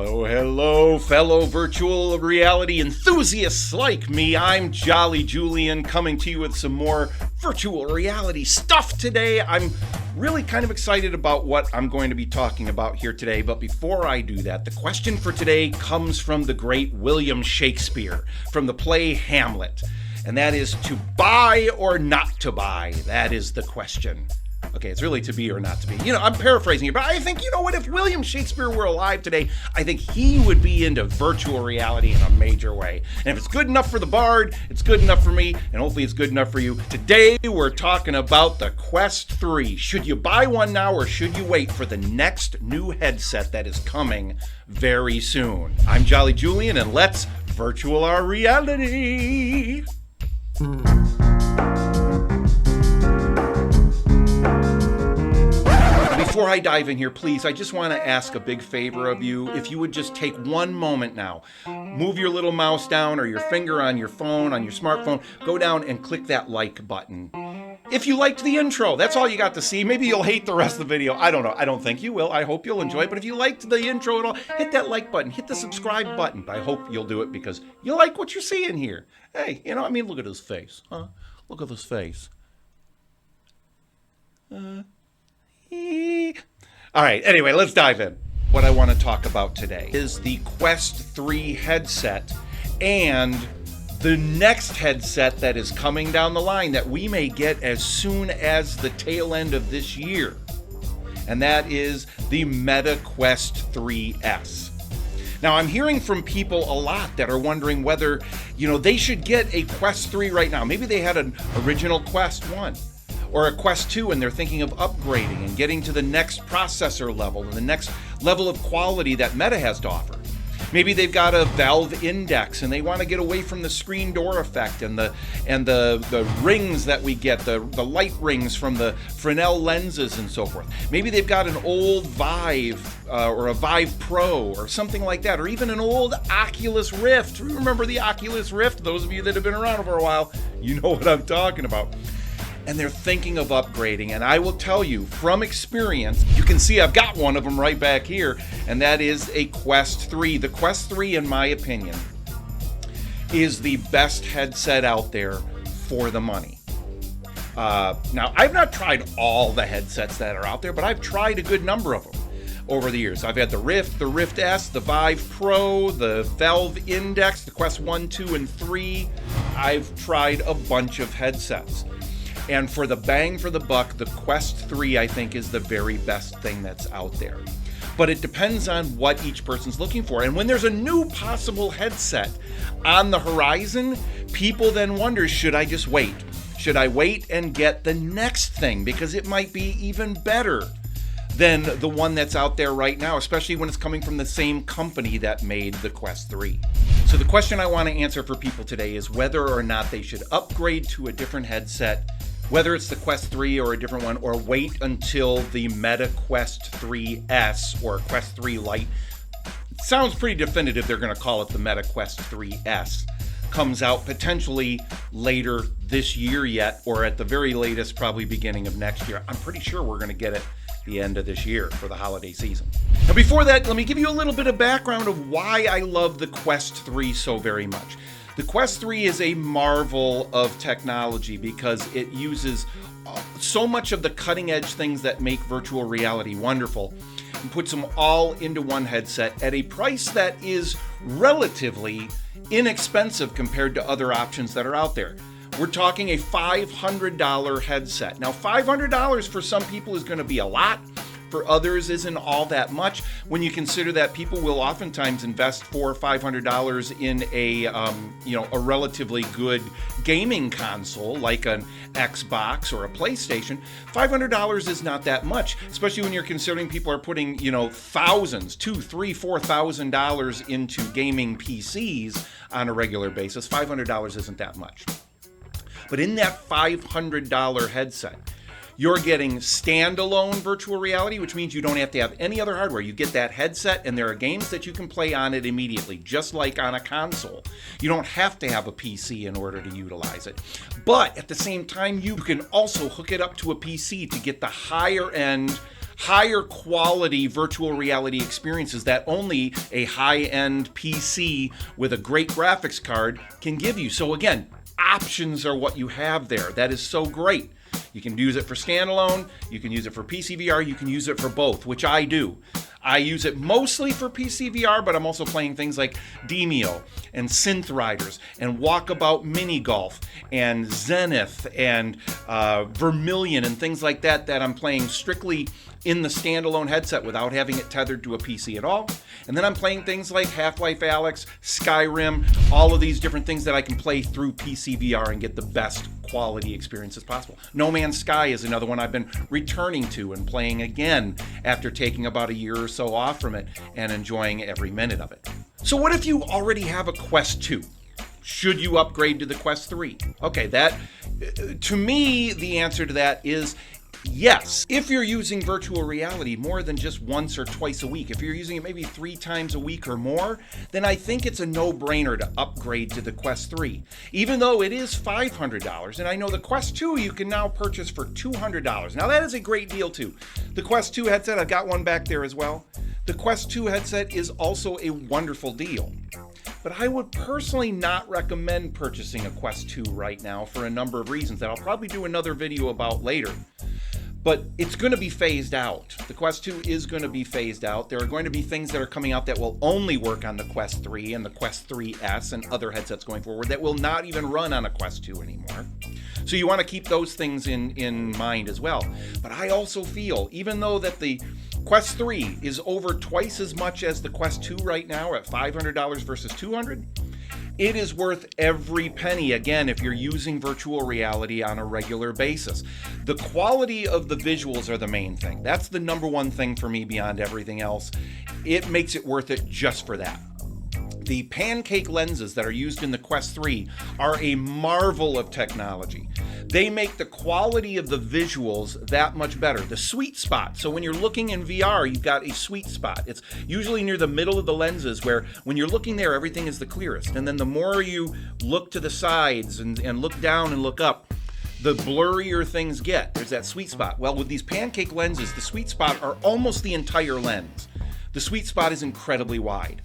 Hello, fellow virtual reality enthusiasts like me. I'm Jolly Julian, coming to you with some more virtual reality stuff today. I'm really kind of excited about what I'm going to be talking about here today, but before I do that, the question for today comes from the great William Shakespeare, from the play Hamlet, and that is to buy or not to buy. That is the question. Okay, it's really to be or not to be. You know, I'm paraphrasing here, but I think, you know what, if William Shakespeare were alive today, I think he would be into virtual reality in a major way. And if it's good enough for the Bard, it's good enough for me, and hopefully it's good enough for you. Today, we're talking about the Quest 3. Should you buy one now, or should you wait for the next new headset that is coming very soon? I'm Jolly Julian, and let's virtual our reality. Before I dive in here, please, I just want to ask a big favor of you. If you would just take one moment now, move your little mouse down or your finger on your phone, on your smartphone, go down and click that like button. If you liked the intro, that's all you got to see. Maybe you'll hate the rest of the video. I don't know. I don't think you will. I hope you'll enjoy it. But if you liked the intro at all, hit that like button. Hit the subscribe button. I hope you'll do it because you like what you're seeing here. Hey, you know, I mean, look at his face. Huh? Look at his face. All right, anyway, let's dive in. What I want to talk about today is the Quest 3 headset and the next headset that is coming down the line that we may get as soon as the tail end of this year. And that is the Meta Quest 3S. Now, I'm hearing from people a lot that are wondering whether, you know, they should get a Quest 3 right now. Maybe they had an original Quest 1. Or a Quest 2 and they're thinking of upgrading and getting to the next processor level and the next level of quality that Meta has to offer. Maybe they've got a Valve Index and they want to get away from the screen door effect and the rings that we get, the light rings from the Fresnel lenses and so forth. Maybe they've got an old Vive or a Vive Pro or something like that, or even an old Oculus Rift. Remember the Oculus Rift? Those of you that have been around for a while, you know what I'm talking about. And they're thinking of upgrading. And I will tell you from experience, you can see I've got one of them right back here, and that is a Quest 3. The Quest 3, in my opinion, is the best headset out there for the money. Now, I've not tried all the headsets that are out there, but I've tried a good number of them over the years. I've had the Rift S, the Vive Pro, the Valve Index, the Quest 1, 2, and 3. I've tried a bunch of headsets. And for the bang for the buck, the Quest 3, I think, is the very best thing that's out there. But it depends on what each person's looking for. And when there's a new possible headset on the horizon, people then wonder, should I just wait? Should I wait and get the next thing? Because it might be even better than the one that's out there right now, especially when it's coming from the same company that made the Quest 3. So the question I want to answer for people today is whether or not they should upgrade to a different headset, whether it's the Quest 3 or a different one, or wait until the Meta Quest 3S or Quest 3 Lite. It sounds pretty definitive they're going to call it the Meta Quest 3S. Comes out potentially later this year yet, or at the very latest, probably beginning of next year. I'm pretty sure we're going to get it the end of this year for the holiday season. Now before that, let me give you a little bit of background of why I love the Quest 3 so very much. The Quest 3 is a marvel of technology because it uses so much of the cutting edge things that make virtual reality wonderful and puts them all into one headset at a price that is relatively inexpensive compared to other options that are out there. We're talking a $500 headset. Now, $500 for some people is going to be a lot. For others, isn't all that much when you consider that people will oftentimes invest $400 or $500 in a relatively good gaming console like an Xbox or a PlayStation. $500 is not that much, especially when you're considering people are putting thousands, $2,000, $3,000, $4,000 into gaming PCs on a regular basis. $500 isn't that much. But in that $500 headset, you're getting standalone virtual reality, which means you don't have to have any other hardware. You get that headset, and there are games that you can play on it immediately, just like on a console. You don't have to have a PC in order to utilize it. But at the same time, you can also hook it up to a PC to get the higher end, higher quality virtual reality experiences that only a high-end PC with a great graphics card can give you. So again, options are what you have there. That is so great. You can use it for standalone, you can use it for PC VR, you can use it for both, which I do. I use it mostly for PC VR, but I'm also playing things like Demeo and Synth Riders and Walkabout Mini Golf and Zenith and Vermilion and things like that I'm playing strictly in the standalone headset without having it tethered to a PC at all. And then I'm playing things like Half-Life Alyx, Skyrim, all of these different things that I can play through PC VR and get the best quality experience as possible. No Man's Sky is another one I've been returning to and playing again after taking about a year or so off from it and enjoying every minute of it. So what if you already have a Quest 2? Should you upgrade to the Quest 3? Okay, to me, the answer to that is yes. If you're using virtual reality more than just once or twice a week, if you're using it maybe 3 times a week or more, then I think it's a no-brainer to upgrade to the Quest 3. Even though it is $500, and I know the Quest 2 you can now purchase for $200. Now that is a great deal too. The Quest 2 headset, I've got one back there as well. The Quest 2 headset is also a wonderful deal. But I would personally not recommend purchasing a Quest 2 right now for a number of reasons that I'll probably do another video about later. But it's going to be phased out. The Quest 2 is going to be phased out. There are going to be things that are coming out that will only work on the Quest 3 and the Quest 3S and other headsets going forward that will not even run on a Quest 2 anymore. So you want to keep those things in mind as well. But I also feel, even though that the Quest 3 is over twice as much as the Quest 2 right now at $500 versus $200, it is worth every penny, again, if you're using virtual reality on a regular basis. The quality of the visuals are the main thing. That's the number one thing for me beyond everything else. It makes it worth it just for that. The pancake lenses that are used in the Quest 3 are a marvel of technology. They make the quality of the visuals that much better. The sweet spot. So when you're looking in VR, you've got a sweet spot. It's usually near the middle of the lenses where when you're looking there, everything is the clearest. And then the more you look to the sides and look down and look up, the blurrier things get. There's that sweet spot. Well, with these pancake lenses, the sweet spot are almost the entire lens. The sweet spot is incredibly wide.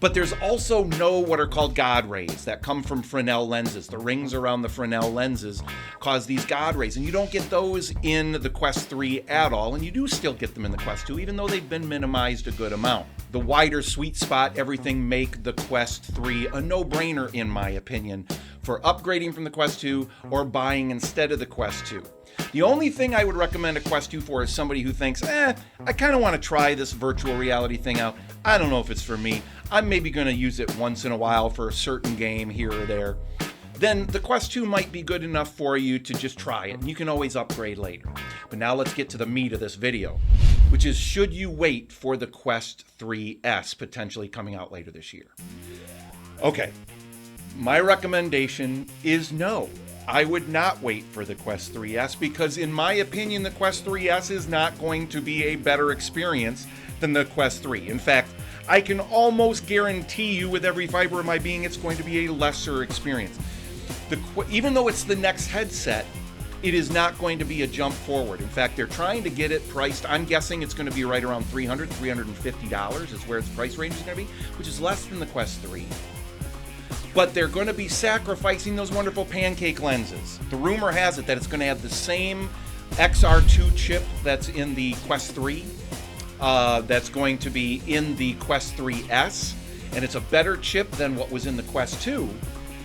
But there's also no what are called God rays that come from Fresnel lenses. The rings around the Fresnel lenses cause these God rays, and you don't get those in the Quest 3 at all, and you do still get them in the Quest 2, even though they've been minimized a good amount. The wider sweet spot, everything make the Quest 3 a no-brainer, in my opinion, for upgrading from the Quest 2 or buying instead of the Quest 2. The only thing I would recommend a Quest 2 for is somebody who thinks, I kind of want to try this virtual reality thing out. I don't know if it's for me. I'm maybe going to use it once in a while for a certain game here or there. Then the Quest 2 might be good enough for you to just try it, and you can always upgrade later. But now let's get to the meat of this video, which is, should you wait for the Quest 3S potentially coming out later this year? Okay, my recommendation is no. I would not wait for the Quest 3S because, in my opinion, the Quest 3S is not going to be a better experience than the Quest 3. In fact, I can almost guarantee you with every fiber of my being it's going to be a lesser experience. Even though it's the next headset, it is not going to be a jump forward. In fact, they're trying to get it priced. I'm guessing it's going to be right around $300, $350 is where its price range is going to be, which is less than the Quest 3. But they're going to be sacrificing those wonderful pancake lenses. The rumor has it that it's going to have the same XR2 chip that's in the Quest 3, that's going to be in the Quest 3S, and it's a better chip than what was in the Quest 2.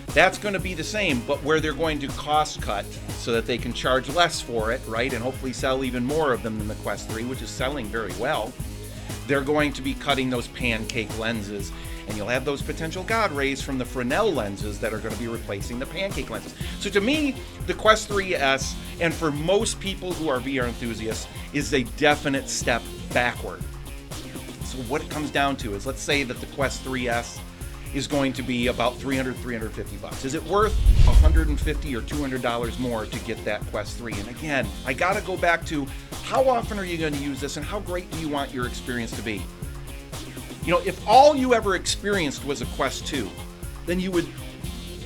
That's going to be the same, but where they're going to cost cut so that they can charge less for it, right, and hopefully sell even more of them than the Quest 3, which is selling very well. They're going to be cutting those pancake lenses, and you'll have those potential God rays from the Fresnel lenses that are going to be replacing the pancake lenses. So to me, the Quest 3S, and for most people who are VR enthusiasts, is a definite step backward. So what it comes down to is, let's say that the Quest 3S is going to be about $300, $350. Is it worth $150 or $200 more to get that Quest 3? And again, I gotta go back to, how often are you going to use this, and how great do you want your experience to be? You know, if all you ever experienced was a Quest 2, then you would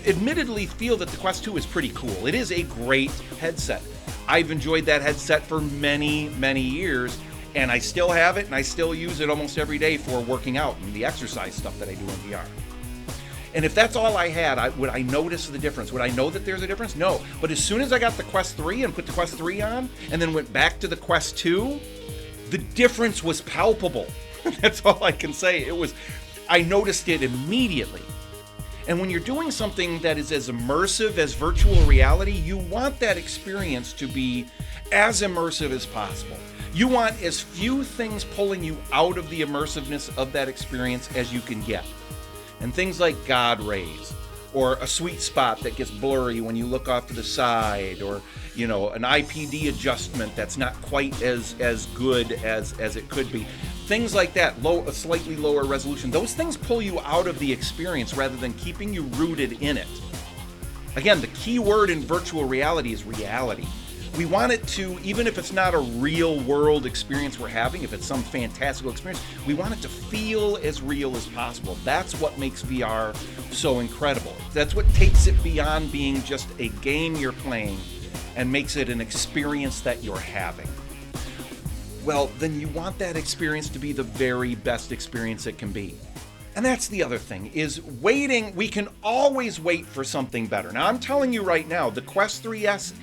admittedly feel that the Quest 2 is pretty cool. It is a great headset. I've enjoyed that headset for many, many years, And I still have it, and I still use it almost every day for working out and the exercise stuff that I do in VR. And if that's all I had, would I notice the difference? Would I know that there's a difference? No. But as soon as I got the Quest 3 and put the Quest 3 on, and then went back to the Quest 2, the difference was palpable. That's all I can say. I noticed it immediately. And when you're doing something that is as immersive as virtual reality, you want that experience to be as immersive as possible. You want as few things pulling you out of the immersiveness of that experience as you can get. And things like God rays, or a sweet spot that gets blurry when you look off to the side, or an IPD adjustment that's not quite as good as it could be. Things like that, a slightly lower resolution. Those things pull you out of the experience rather than keeping you rooted in it. Again, the key word in virtual reality is reality. We want it to, even if it's not a real world experience we're having, if it's some fantastical experience, we want it to feel as real as possible. That's what makes VR so incredible. That's what takes it beyond being just a game you're playing and makes it an experience that you're having. Well, then you want that experience to be the very best experience it can be. And that's the other thing, is waiting. We can always wait for something better. Now, I'm telling you right now, the Quest 3S,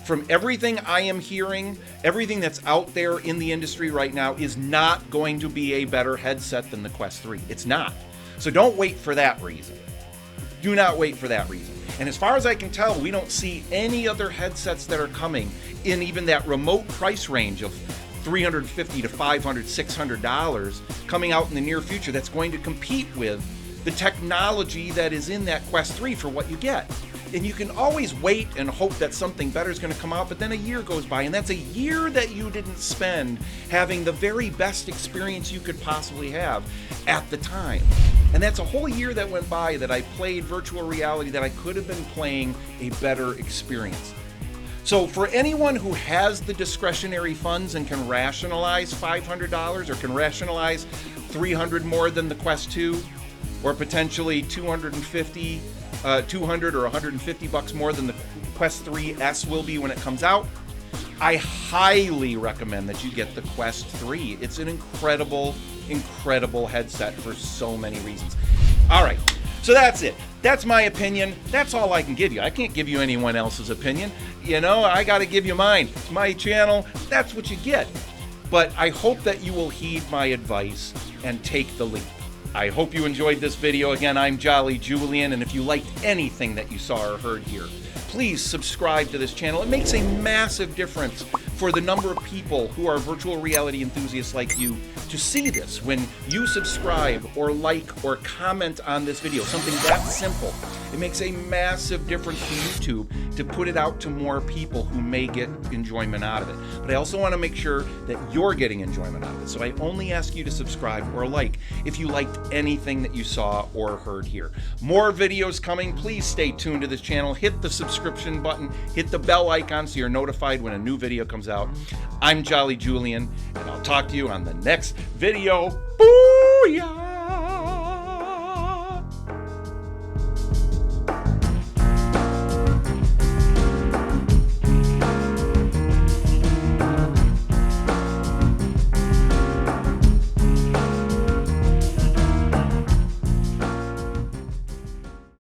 from everything I am hearing, everything that's out there in the industry right now, is not going to be a better headset than the Quest 3. It's not. So don't wait for that reason. Do not wait for that reason. And as far as I can tell, we don't see any other headsets that are coming in even that remote price range of $350 to $500, $600 coming out in the near future that's going to compete with the technology that is in that Quest 3 for what you get. And you can always wait and hope that something better is going to come out, but then a year goes by, and that's a year that you didn't spend having the very best experience you could possibly have at the time. And that's a whole year that went by that I played virtual reality that I could have been playing a better experience. So for anyone who has the discretionary funds and can rationalize $500 or can rationalize $300 more than the Quest 2, or potentially $200 or $150 more than the Quest 3S will be when it comes out, I highly recommend that you get the Quest 3. It's an incredible, incredible headset for so many reasons. All right, so that's it. That's my opinion. That's all I can give you. I can't give you anyone else's opinion. I got to give you mine. It's my channel. That's what you get. But I hope that you will heed my advice and take the leap. I hope you enjoyed this video. Again, I'm Jolly Julian, and if you liked anything that you saw or heard here, please subscribe to this channel. It makes a massive difference for the number of people who are virtual reality enthusiasts like you to see this. When you subscribe or like or comment on this video, something that simple, it makes a massive difference to YouTube to put it out to more people who may get enjoyment out of it. But I also want to make sure that you're getting enjoyment out of it. So I only ask you to subscribe or like if you liked anything that you saw or heard here. More videos coming. Please stay tuned to this channel. Hit the subscription button. Hit the bell icon so you're notified when a new video comes out. I'm Jolly Julian, and I'll talk to you on the next video. Booyah!